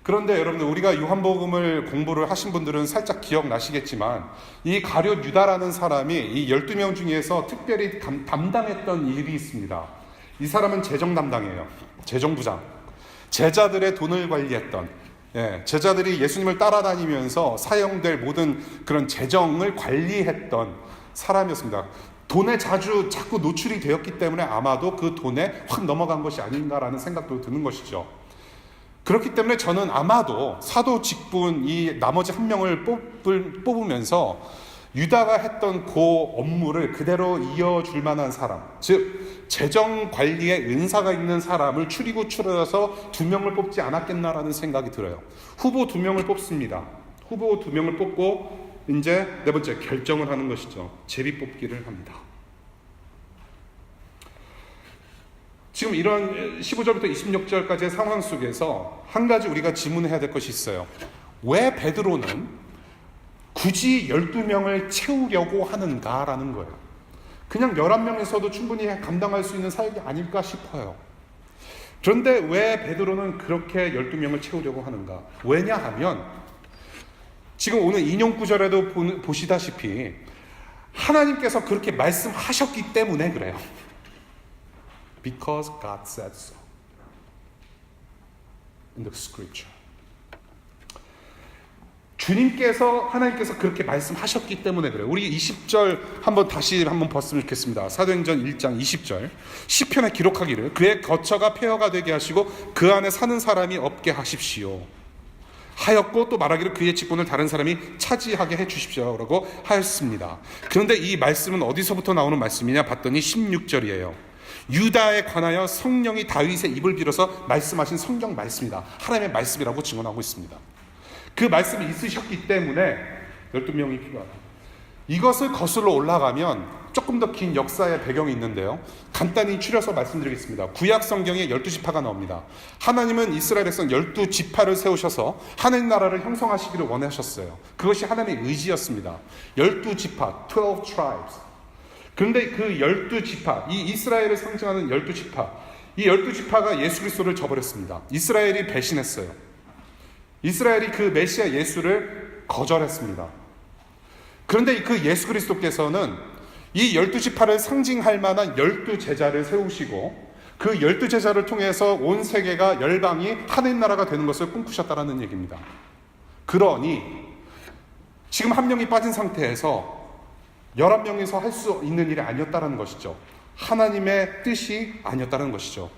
그런데 여러분들, 우리가 요한복음을 공부를 하신 분들은 살짝 기억나시겠지만 이 가룟 유다라는 사람이 이 12명 중에서 특별히 담당했던 일이 있습니다. 이 사람은 재정 담당이에요. 재정부장. 제자들의 돈을 관리했던, 제자들이 예수님을 따라다니면서 사용될 모든 그런 재정을 관리했던 사람이었습니다. 돈에 자꾸 노출이 되었기 때문에 아마도 그 돈에 확 넘어간 것이 아닌가라는 생각도 드는 것이죠. 그렇기 때문에 저는 아마도 사도 직분 이 나머지 한 명을 뽑으면서 유다가 했던 그 업무를 그대로 이어줄 만한 사람, 즉 재정 관리에 은사가 있는 사람을 추려서 2명을 뽑지 않았겠나라는 생각이 들어요. 후보 2명을 뽑습니다. 후보 2명을 뽑고 이제 네 번째 결정을 하는 것이죠. 제비 뽑기를 합니다. 지금 이런 15절부터 26절까지의 상황 속에서 한 가지 우리가 질문해야 될 것이 있어요. 왜 베드로는 굳이 12명을 채우려고 하는가라는 거예요. 그냥 11명에서도 충분히 감당할 수 있는 사역이 아닐까 싶어요. 그런데 왜 베드로는 그렇게 12명을 채우려고 하는가? 왜냐하면 지금 오늘 인용 구절에도 보시다시피 하나님께서 그렇게 말씀하셨기 때문에 그래요. Because God said so in the scripture. 하나님께서 그렇게 말씀하셨기 때문에 그래요. 우리 20절 다시 한번 봤으면 좋겠습니다. 사도행전 1장 20절. 시편에 기록하기를 그의 거처가 폐허가 되게 하시고 그 안에 사는 사람이 없게 하십시오 하였고, 또 말하기를 그의 직분을 다른 사람이 차지하게 해주십시오라고 하였습니다. 그런데 이 말씀은 어디서부터 나오는 말씀이냐 봤더니 16절이에요. 유다에 관하여 성령이 다윗의 입을 빌어서 말씀하신 성경 말씀이다. 하나님의 말씀이라고 증언하고 있습니다. 그 말씀이 있으셨기 때문에 12명이 필요하다. 이것을 거슬러 올라가면 조금 더 긴 역사의 배경이 있는데요. 간단히 추려서 말씀드리겠습니다. 구약 성경에 12지파가 나옵니다. 하나님은 이스라엘 백성 12지파를 세우셔서 하나님 나라를 형성하시기를 원하셨어요. 그것이 하나님의 의지였습니다. 12지파, 12 tribes. 그런데 그 12지파, 이 이스라엘을 상징하는 12지파, 이 12지파가 예수 그리스도를 저버렸습니다. 이스라엘이 배신했어요. 이스라엘이 그 메시아 예수를 거절했습니다. 그런데 그 예수 그리스도께서는 이 12지파를 상징할 만한 12제자를 세우시고 그 12제자를 통해서 온 세계가 열방이 하나님 나라가 되는 것을 꿈꾸셨다는 얘기입니다. 그러니 지금 한 명이 빠진 상태에서 11명이서 할 수 있는 일이 아니었다는 것이죠. 하나님의 뜻이 아니었다는 것이죠.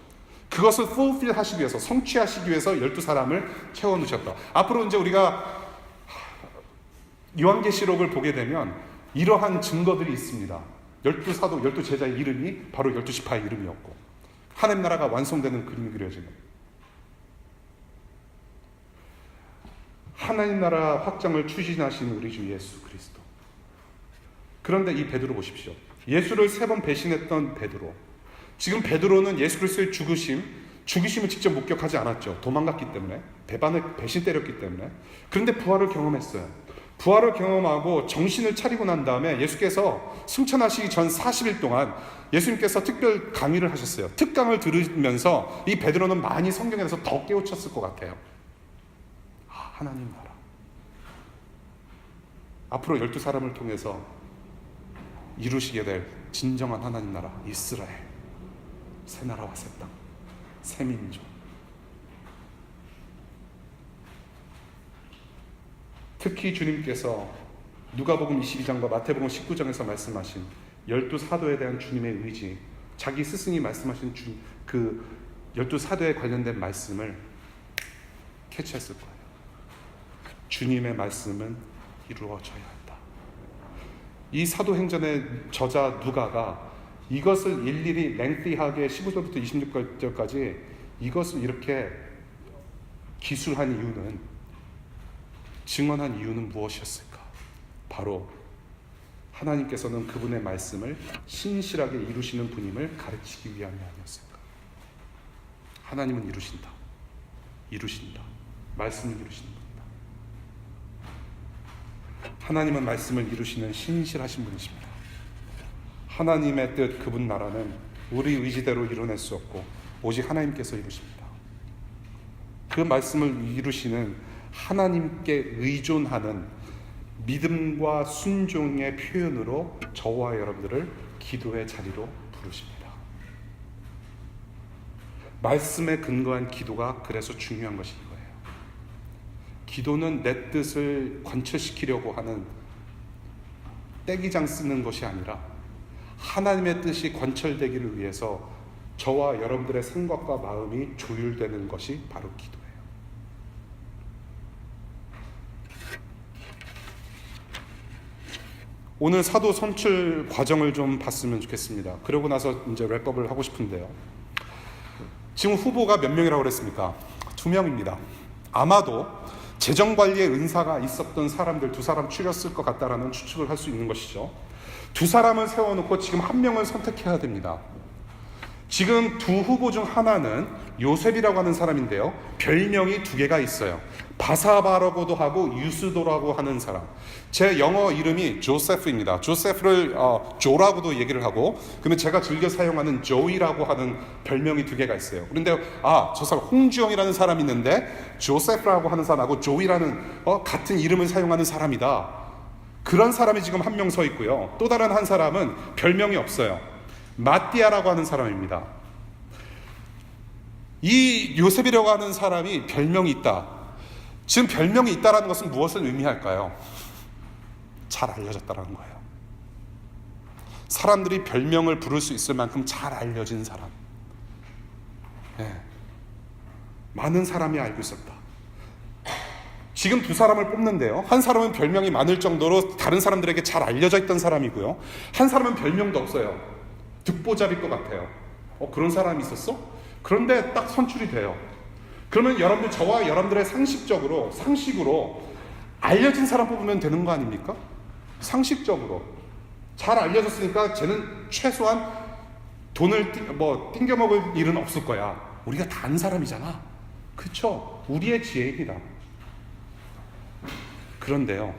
그것을 fulfill 하시기 위해서, 성취하시기 위해서 12사람을 채워놓으셨다. 앞으로 이제 우리가 요한계시록을 보게 되면 이러한 증거들이 있습니다. 12사도, 12제자의 이름이 바로 12지파의 이름이었고 하나님 나라가 완성되는 그림이 그려지는, 하나님 나라 확장을 추진하시는 우리 주 예수 그리스도. 그런데 이 베드로 보십시오. 예수를 3번 배신했던 베드로. 지금 베드로는 예수 그리스도의 죽으심을 직접 목격하지 않았죠. 도망갔기 때문에, 배신 때렸기 때문에. 그런데 부활을 경험했어요. 부활을 경험하고 정신을 차리고 난 다음에 예수께서 승천하시기 전 40일 동안 예수님께서 특별 강의를 하셨어요. 특강을 들으면서 이 베드로는 많이 성경에 대해서 더 깨우쳤을 것 같아요. 하나님 나라. 앞으로 12사람을 통해서 이루시게 될 진정한 하나님 나라, 이스라엘. 새 나라와 새 땅, 새 민족. 특히 주님께서 누가복음 22장과 마태복음 19장에서 말씀하신 12사도에 대한 주님의 의지, 자기 스승이 말씀하신 그 12사도에 관련된 말씀을 캐치했을 거예요. 주님의 말씀은 이루어져야 한다. 이 사도행전의 저자 누가가 이것을 일일이 랭티하게 15절부터 26절까지 이것을 이렇게 기술한 이유는, 증언한 이유는 무엇이었을까? 바로 하나님께서는 그분의 말씀을 신실하게 이루시는 분임을 가르치기 위함이 아니었을까? 하나님은 이루신다. 말씀을 이루시는 분이다. 하나님은 말씀을 이루시는 신실하신 분이십니다. 하나님의 뜻, 그분 나라는 우리 의지대로 이뤄낼 수 없고 오직 하나님께서 이루십니다. 그 말씀을 이루시는 하나님께 의존하는 믿음과 순종의 표현으로 저와 여러분들을 기도의 자리로 부르십니다. 말씀에 근거한 기도가 그래서 중요한 것인 거예요. 기도는 내 뜻을 관철시키려고 하는 떼기장 쓰는 것이 아니라 하나님의 뜻이 관철되기를 위해서 저와 여러분들의 생각과 마음이 조율되는 것이 바로 기도예요. 오늘 사도 선출 과정을 좀 봤으면 좋겠습니다. 그러고 나서 이제 랩업을 하고 싶은데요. 지금 후보가 몇 명이라고 그랬습니까? 2명입니다. 아마도 재정관리의 은사가 있었던 사람들 2사람 추렸을 것 같다라는 추측을 할 수 있는 것이죠. 2사람을 세워놓고 지금 1명을 선택해야 됩니다. 지금 2 후보 중 하나는 요셉이라고 하는 사람인데요. 별명이 2개가 있어요. 바사바라고도 하고 유스도라고 하는 사람. 제 영어 이름이 조세프입니다. 조세프를 조라고도 얘기를 하고, 그러면 제가 즐겨 사용하는 조이라고 하는 별명이 2개가 있어요. 그런데 저 사람 홍주영이라는 사람이 있는데 조세프라고 하는 사람하고 조이라는 같은 이름을 사용하는 사람이다. 그런 사람이 지금 1명 서 있고요. 또 다른 한 사람은 별명이 없어요. 마띠아라고 하는 사람입니다. 이 요셉이라고 하는 사람이 별명이 있다. 지금 별명이 있다라는 것은 무엇을 의미할까요? 잘 알려졌다라는 거예요. 사람들이 별명을 부를 수 있을 만큼 잘 알려진 사람. 네. 많은 사람이 알고 있었다. 지금 2사람을 뽑는데요. 한 사람은 별명이 많을 정도로 다른 사람들에게 잘 알려져 있던 사람이고요. 한 사람은 별명도 없어요. 듣보잡일 것 같아요. 그런 사람이 있었어? 그런데 딱 선출이 돼요. 그러면 여러분들, 저와 여러분들의 상식으로 알려진 사람 뽑으면 되는 거 아닙니까? 상식적으로 잘 알려졌으니까 쟤는 최소한 돈을 띵겨 먹을 일은 없을 거야. 우리가 다 아는 사람이잖아. 그쵸? 우리의 지혜입니다. 그런데요,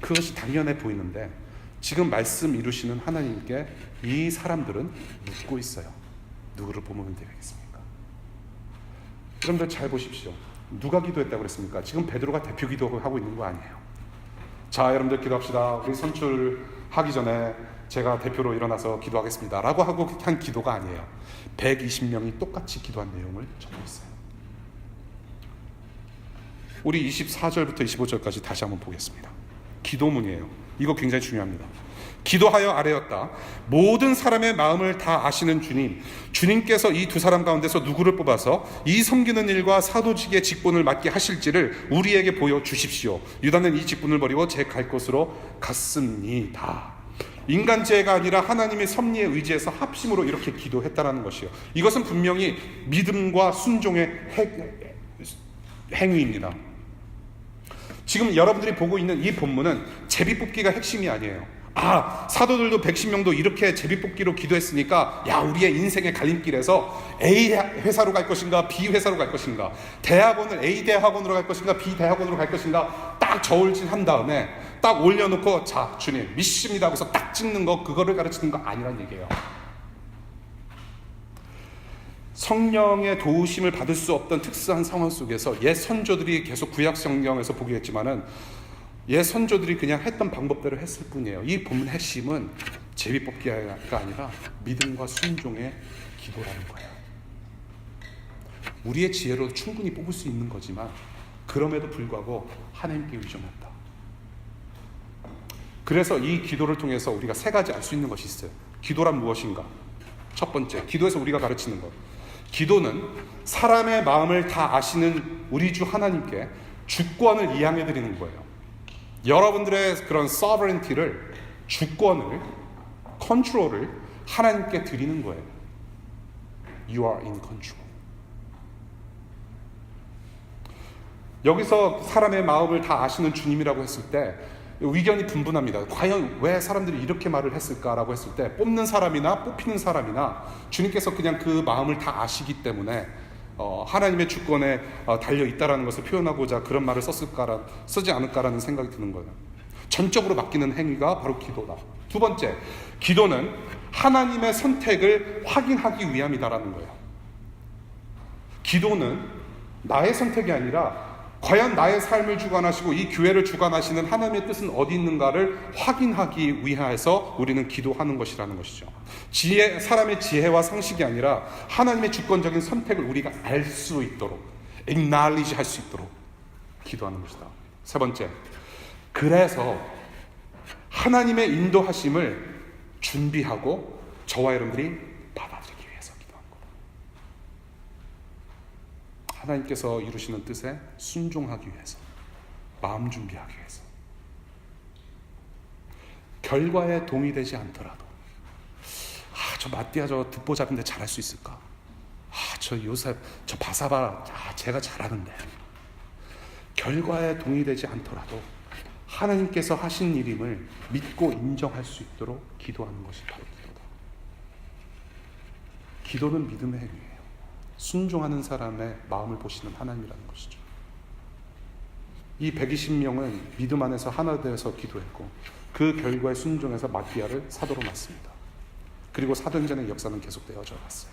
그것이 당연해 보이는데 지금 말씀 이루시는 하나님께 이 사람들은 묻고 있어요. 누구를 뽑으면 되겠습니까? 여러분들 잘 보십시오. 누가 기도했다고 그랬습니까? 지금 베드로가 대표 기도하고 있는 거 아니에요. 자, 여러분들 기도합시다. 우리 선출하기 전에 제가 대표로 일어나서 기도하겠습니다 라고 하고 한 기도가 아니에요. 120명이 똑같이 기도한 내용을 적고 있어요. 우리 24절부터 25절까지 다시 한번 보겠습니다. 기도문이에요. 이거 굉장히 중요합니다. 기도하여 아뢰었다. 모든 사람의 마음을 다 아시는 주님, 주님께서 이 2사람 가운데서 누구를 뽑아서 이 섬기는 일과 사도직의 직분을 맡게 하실지를 우리에게 보여주십시오. 유다는 이 직분을 버리고 제 갈 곳으로 갔습니다. 인간 지혜가 아니라 하나님의 섭리에 의지해서 합심으로 이렇게 기도했다는 것이요. 이것은 분명히 믿음과 순종의 행위입니다. 지금 여러분들이 보고 있는 이 본문은 제비뽑기가 핵심이 아니에요. 사도들도 110명도 이렇게 제비뽑기로 기도했으니까 우리의 인생의 갈림길에서 A 회사로 갈 것인가 B 회사로 갈 것인가, 대학원을 A 대학원으로 갈 것인가 B 대학원으로 갈 것인가 딱 저울질한 다음에 딱 올려놓고 자 주님 믿습니다 하고서 딱 찍는 거, 그거를 가르치는 거 아니란 얘기예요. 성령의 도우심을 받을 수 없던 특수한 상황 속에서 옛 선조들이 계속 구약 성경에서 보겠지만은 옛 선조들이 그냥 했던 방법대로 했을 뿐이에요. 이 본문 핵심은 제비뽑기가 아니라 믿음과 순종의 기도라는 거예요. 우리의 지혜로 충분히 뽑을 수 있는 거지만 그럼에도 불구하고 하나님께 의존한다. 그래서 이 기도를 통해서 우리가 3가지 알 수 있는 것이 있어요. 기도란 무엇인가? 첫 번째, 기도에서 우리가 가르치는 것. 기도는 사람의 마음을 다 아시는 우리 주 하나님께 주권을 이양해 드리는 거예요. 여러분들의 그런 sovereignty를, 주권을, 컨트롤을 하나님께 드리는 거예요. You are in control. 여기서 사람의 마음을 다 아시는 주님이라고 했을 때 의견이 분분합니다. 과연 왜 사람들이 이렇게 말을 했을까라고 했을 때 뽑는 사람이나 뽑히는 사람이나 주님께서 그냥 그 마음을 다 아시기 때문에 하나님의 주권에 달려있다라는 것을 표현하고자 그런 말을 쓰지 않을까라는 생각이 드는 거예요. 전적으로 맡기는 행위가 바로 기도다. 2번째, 기도는 하나님의 선택을 확인하기 위함이다라는 거예요. 기도는 나의 선택이 아니라 과연 나의 삶을 주관하시고 이 교회를 주관하시는 하나님의 뜻은 어디 있는가를 확인하기 위해서 우리는 기도하는 것이라는 것이죠. 사람의 지혜와 상식이 아니라 하나님의 주권적인 선택을 우리가 알 수 있도록, acknowledge 할 수 있도록 기도하는 것이다. 세 번째, 그래서 하나님의 인도하심을 준비하고 저와 여러분들이 받아들이기 위해서 기도하는 거다. 하나님께서 이루시는 뜻에 순종하기 위해서, 마음 준비하기 위해서. 결과에 동의되지 않더라도 저 마띠아 저 듣보잡인데 잘할 수 있을까? 저 요셉 저 바사바 제가 잘하는데. 결과에 동의되지 않더라도 하나님께서 하신 일임을 믿고 인정할 수 있도록 기도하는 것이 바로 기도다. 기도는 믿음의 행위예요. 순종하는 사람의 마음을 보시는 하나님이라는 것이죠. 이 120명은 믿음 안에서 하나 되어서 기도했고 그 결과에 순종해서 마띠아를 사도로 맞습니다. 그리고 사도행전의 역사는 계속되어져 갔어요.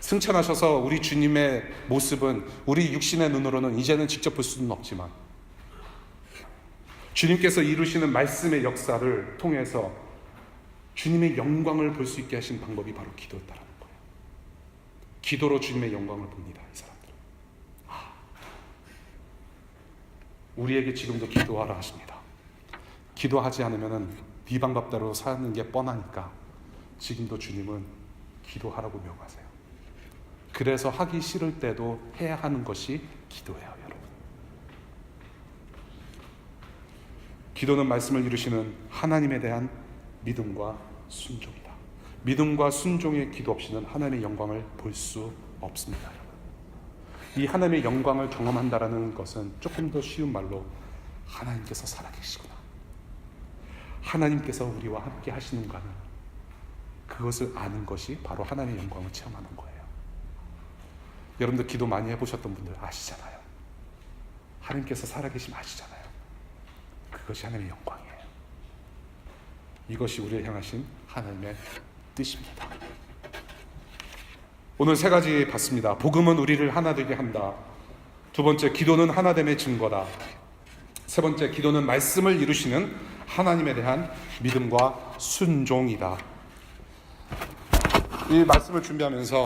승천하셔서 우리 주님의 모습은 우리 육신의 눈으로는 이제는 직접 볼 수는 없지만 주님께서 이루시는 말씀의 역사를 통해서 주님의 영광을 볼 수 있게 하신 방법이 바로 기도였다라는 거예요. 기도로 주님의 영광을 봅니다. 이 사람들은. 우리에게 지금도 기도하라 하십니다. 기도하지 않으면 네 방법대로 사는 게 뻔하니까 지금도 주님은 기도하라고 명하세요. 그래서 하기 싫을 때도 해야 하는 것이 기도예요, 여러분. 기도는 말씀을 이루시는 하나님에 대한 믿음과 순종이다. 믿음과 순종의 기도 없이는 하나님의 영광을 볼 수 없습니다. 이 하나님의 영광을 경험한다라는 것은 조금 더 쉬운 말로 하나님께서 살아계시구나, 하나님께서 우리와 함께 하시는가는, 그것을 아는 것이 바로 하나님의 영광을 체험하는 거예요. 여러분들 기도 많이 해보셨던 분들 아시잖아요. 하나님께서 살아계심 아시잖아요. 그것이 하나님의 영광이에요. 이것이 우리를 향하신 하나님의 뜻입니다. 오늘 세 가지 봤습니다. 복음은 우리를 하나 되게 한다. 두 번째, 기도는 하나됨의 증거다. 세 번째, 기도는 말씀을 이루시는 하나님에 대한 믿음과 순종이다. 이 말씀을 준비하면서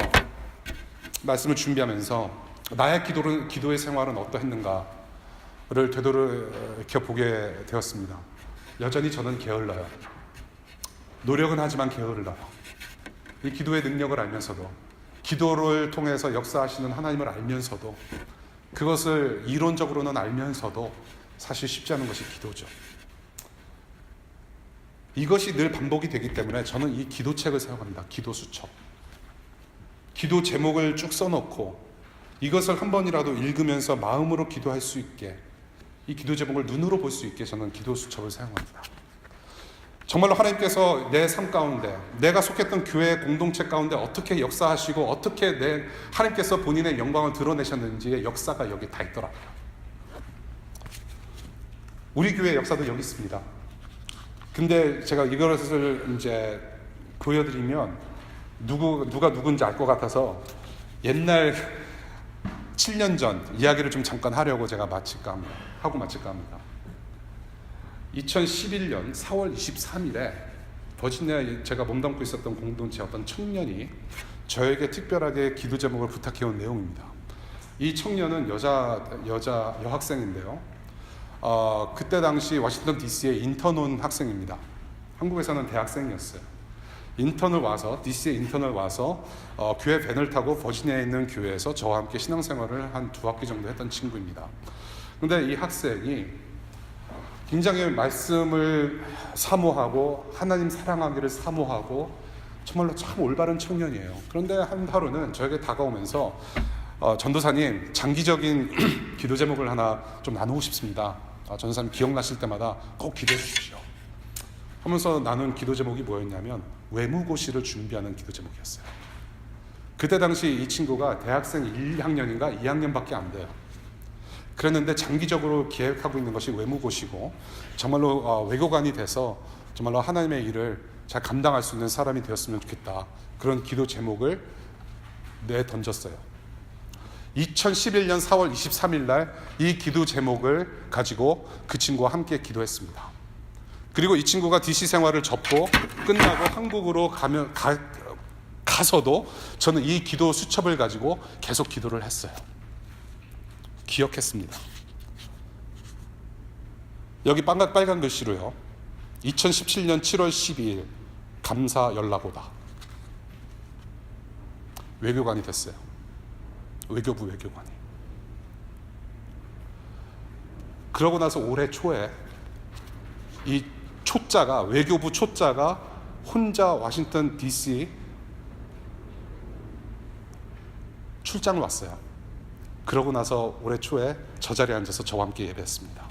나의 기도의 생활은 어떠했는가를 되돌이켜보게 되었습니다. 여전히 저는 게을러요. 노력은 하지만 게을러요. 이 기도의 능력을 알면서도, 기도를 통해서 역사하시는 하나님을 알면서도, 그것을 이론적으로는 알면서도 사실 쉽지 않은 것이 기도죠. 이것이 늘 반복이 되기 때문에 저는 이 기도책을 사용합니다. 기도수첩. 기도 제목을 쭉 써놓고 이것을 한 번이라도 읽으면서 마음으로 기도할 수 있게, 이 기도 제목을 눈으로 볼 수 있게 저는 기도수첩을 사용합니다. 정말로 하나님께서 내 삶 가운데, 내가 속했던 교회 공동체 가운데 어떻게 역사하시고 어떻게 하나님께서 본인의 영광을 드러내셨는지의 역사가 여기 다 있더라고요. 우리 교회 역사도 여기 있습니다. 근데 제가 이것을 이제 보여드리면 누가 누군지 알 것 같아서 옛날 7년 전 이야기를 좀 잠깐 하려고 제가 마칠까 합니다. 2011년 4월 23일에 버지니아에 제가 몸담고 있었던 공동체 어떤 청년이 저에게 특별하게 기도 제목을 부탁해온 내용입니다. 이 청년은 여학생인데요. 그때 당시 워싱턴 DC에 인턴 온 학생입니다. 한국에서는 대학생이었어요. DC에 인턴을 와서 교회 밴을 타고 버지니아에 있는 교회에서 저와 함께 신앙생활을 한 2학기 정도 했던 친구입니다. 그런데 이 학생이 굉장히 말씀을 사모하고 하나님 사랑하기를 사모하고 정말로 참 올바른 청년이에요. 그런데 한 하루는 저에게 다가오면서 전도사님, 장기적인 기도 제목을 하나 좀 나누고 싶습니다. 전도사님 기억나실 때마다 꼭 기도해 주십시오 하면서 나눈 기도 제목이 뭐였냐면 외무고시를 준비하는 기도 제목이었어요. 그때 당시 이 친구가 대학생 1학년인가 2학년밖에 안 돼요. 그랬는데 장기적으로 계획하고 있는 것이 외무고시고 정말로 외교관이 돼서 정말로 하나님의 일을 잘 감당할 수 있는 사람이 되었으면 좋겠다. 그런 기도 제목을 내던졌어요. 2011년 4월 23일 날 이 기도 제목을 가지고 그 친구와 함께 기도했습니다. 그리고 이 친구가 DC 생활을 접고 끝나고 한국으로 가서도 저는 이 기도 수첩을 가지고 계속 기도를 했어요. 기억했습니다. 여기 빨간 글씨로요. 2017년 7월 12일 감사 연락 오다. 외교관이 됐어요. 외교부 외교관이. 그러고 나서 올해 초에 이 초짜가, 외교부 초짜가 혼자 워싱턴 DC 출장을 왔어요. 그러고 나서 올해 초에 저 자리에 앉아서 저와 함께 예배했습니다.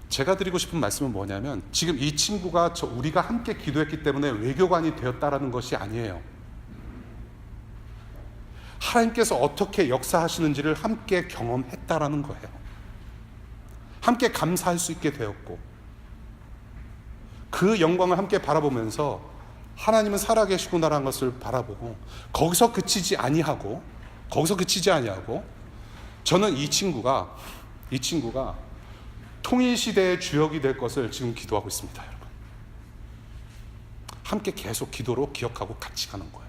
제가 드리고 싶은 말씀은 뭐냐면, 지금 이 친구가 우리가 함께 기도했기 때문에 외교관이 되었다라는 것이 아니에요. 하나님께서 어떻게 역사하시는지를 함께 경험했다라는 거예요. 함께 감사할 수 있게 되었고, 그 영광을 함께 바라보면서 하나님은 살아계시구나라는 것을 바라보고 거기서 그치지 아니하고 저는 이 친구가 통일시대의 주역이 될 것을 지금 기도하고 있습니다. 여러분, 함께 계속 기도로 기억하고 같이 가는 거예요.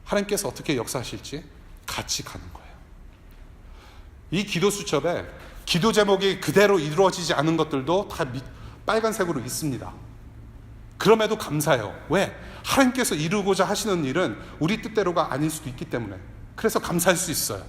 하나님께서 어떻게 역사하실지 같이 가는 거예요. 이 기도 수첩에 기도 제목이 그대로 이루어지지 않은 것들도 다 빨간색으로 있습니다. 그럼에도 감사해요. 왜? 하나님께서 이루고자 하시는 일은 우리 뜻대로가 아닐 수도 있기 때문에. 그래서 감사할 수 있어요.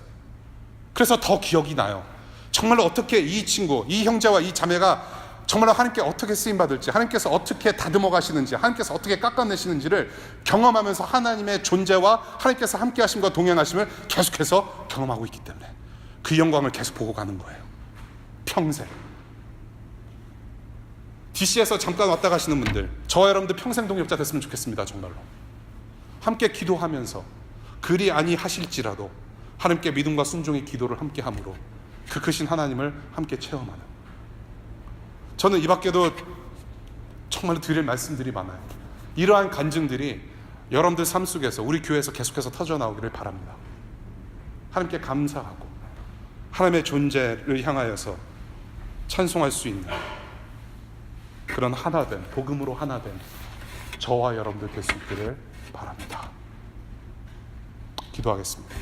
그래서 더 기억이 나요. 정말로 어떻게 이 친구, 이 형제와 이 자매가 정말로 하나님께 어떻게 쓰임받을지, 하나님께서 어떻게 다듬어 가시는지, 하나님께서 어떻게 깎아내시는지를 경험하면서 하나님의 존재와 하나님께서 함께 하심과 동행하심을 계속해서 경험하고 있기 때문에 그 영광을 계속 보고 가는 거예요. 평생. DC에서 잠깐 왔다 가시는 분들, 저와 여러분들 평생 동역자 됐으면 좋겠습니다. 정말로 함께 기도하면서 그리 아니하실지라도 하나님께 믿음과 순종의 기도를 함께 함으로 그 크신 하나님을 함께 체험하는, 저는 이 밖에도 정말로 드릴 말씀들이 많아요. 이러한 간증들이 여러분들 삶 속에서, 우리 교회에서 계속해서 터져나오기를 바랍니다. 하나님께 감사하고 하나님의 존재를 향하여서 찬송할 수 있는 그런 하나된, 복음으로 하나된 저와 여러분들 될 수 있기를 바랍니다. 기도하겠습니다.